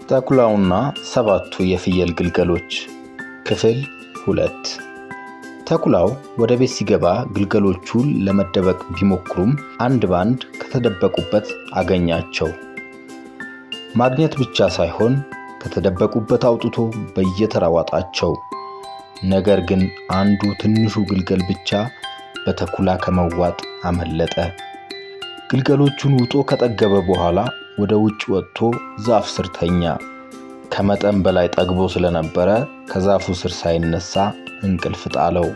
ተኩላውና ሰባቱ የፍየል ግልገሎች ክፍል 2። ተኩላው ወደ ቤት ሲገባ ግልገሎቹ ለመደበቅ ቢሞክሩም አንድ ባንድ ከተደበቁበት አገኛቸው። ማግኘት ብቻ ሳይሆን ከተደበቁበት አውጥቶ በየተራ ዋጣቸው። ነገር ግን አንዱ ትንሹ ግልገል ብቻ በተኩላ ከመዋጥ አመለጠ። ግልገሎቹን ውጦ ከጠገበ በኋላ ወደ ውጭ ወጥቶ ዛፍ ስር ተኛ። ከመጠን በላይ ጠግቦ ስለነበረ ከዛፉ ስር ሳይነሳ እንቅልፍ ጣለው።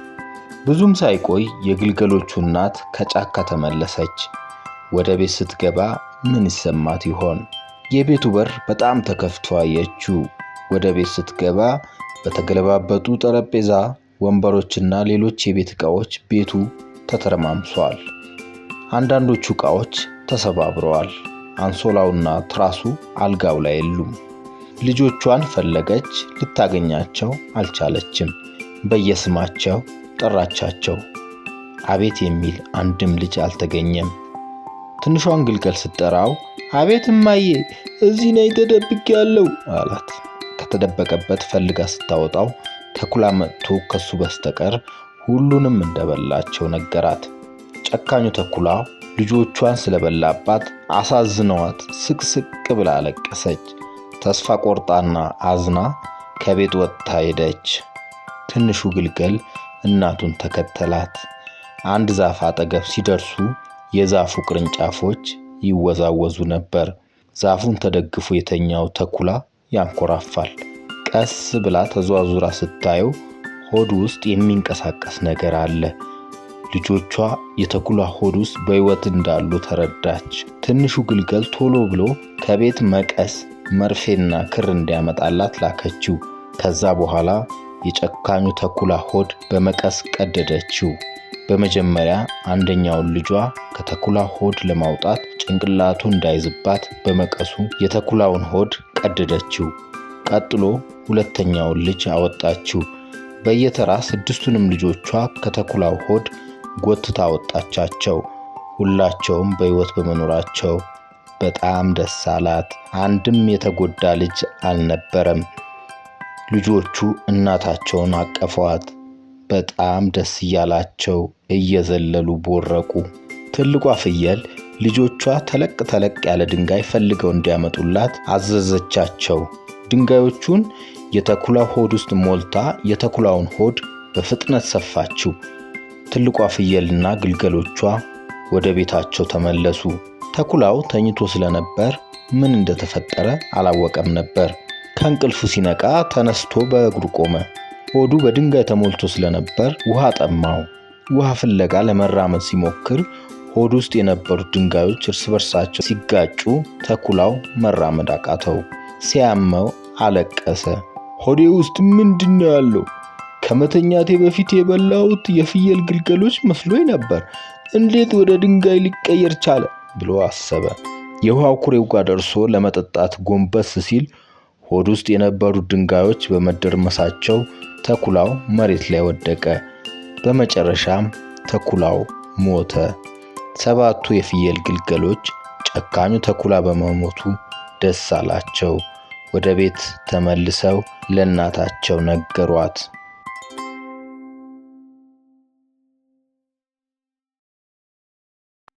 ብዙም ሳይቆይ የግልገሎቹ እናት ከጫካ ተመለሰች። ወደ ቤት ስትገባ ምን ይሰማት ይሆን? የቤቱ በር በጣም ተከፍቶ አየችው። ወደ ቤት ስትገባ በተገለባበጡ ጠረጴዛ፣ ወንበሮችና ሌሎች የቤት ዕቃዎች ቤቱ ተተረማምሷል። አንዳንዶቹ ዕቃዎች ተሰባብረዋል። አንሶላውና ትራሱ አልጋው ላይ የሉም። ልጆቿን ፈለገች፣ ልታገኛቸው አልቻለችም። በየስማቸው ጠራቻቸው። አቤት የሚል አንድም ልጅ አልተገኘም። ትንሿን ግልገል ስትጠራው አቤት እማዬ፣ እዚህ ነኝ ተደብቄያለሁ አላት። ከተደበቀበት ፈልጋ ስታወጣው ተኩላ መጥቶ ከሱ በስተቀር ሁሉንም እንደበላቸው ነገራት። ጨካኙ ተኩላ ልጆቿን ስለበላባት አሳዝነዋት ስቅስቅ ብላ አለቀሰች። ተስፋ ቆርጣና አዝና ከቤት ወጥታ ሄደች። ትንሹ ግልገል እናቱን ተከተላት። አንድ ዛፍ አጠገብ ሲደርሱ የዛፉ ቅርንጫፎች ይወዛወዙ ነበር። ዛፉን ተደግፎ የተኛው ተኩላ ያንኮራፋል። ቀስ ብላ ተዟዙራ ስታየው ሆድ ውስጥ የሚንቀሳቀስ ነገር አለ። ልጆቿ የተኩላ ሆድ ውስጥ በሕይወት እንዳሉ ተረዳች። ትንሹ ግልገል ቶሎ ብሎ ከቤት መቀስ፣ መርፌና ክር እንዲያመጣላት ላከችው። ከዛ በኋላ የጨካኙ ተኩላ ሆድ በመቀስ ቀደደችው። በመጀመሪያ አንደኛውን ልጇ ከተኩላ ሆድ ለማውጣት ጭንቅላቱ እንዳይዝባት በመቀሱ የተኩላውን ሆድ ቀደደችው። ቀጥሎ ሁለተኛውን ልጅ አወጣችው። በየተራ 6ቱንም ልጆቿ ከተኩላው ሆድ ጎትታ አወጣቻቸው። ሁላቸውም በሕይወት በመኖራቸው በጣም ደስ አላት። አንድም የተጎዳ ልጅ አልነበረም። ልጆቹ እናታቸውን አቀፏት። በጣም ደስ እያላቸው እየዘለሉ ቦረቁ። ትልቋ ፍየል ልጆቿ ተለቅ ተለቅ ያለ ድንጋይ ፈልገው እንዲያመጡላት አዘዘቻቸው። ድንጋዮቹን የተኩላ ሆድ ውስጥ ሞልታ የተኩላውን ሆድ በፍጥነት ሰፋችው። ትልቋ ፍየልና ግልገሎቿ ወደ ቤታቸው ተመለሱ። ተኩላው ተኝቶ ስለነበር ምን እንደተፈጠረ አላወቀም ነበር። ከእንቅልፉ ሲነቃ ተነስቶ በእግሩ ቆመ። ሆዱ በድንጋይ ተሞልቶ ስለነበር ውሃ ጠማው። ውሃ ፍለጋ ለመራመድ ሲሞክር ሆድ ውስጥ የነበሩት ድንጋዮች እርስ በርሳቸው ሲጋጩ ተኩላው መራመድ አቃተው። ሲያመው አለቀሰ። ሆዴ ውስጥ ምንድነው ያለው? ከመተኛቴ በፊት የበላሁት የፍየል ግልገሎች መስሎኝ ነበር። እንዴት ወደ ድንጋይ ሊቀየር ቻለ ብሎ አሰበ። የውሃው ኩሬው ጋር ደርሶ ለመጠጣት ጎንበስ ሲል ሆድ ውስጥ የነበሩት ድንጋዮች በመደርመሳቸው ተኩላው መሬት ላይ ወደቀ። በመጨረሻም ተኩላው ሞተ። 7ቱ የፍየል ግልገሎች ጨካኙ ተኩላ በመሞቱ ደስ አላቸው። ወደ ቤት ተመልሰው ለእናታቸው ነገሯት።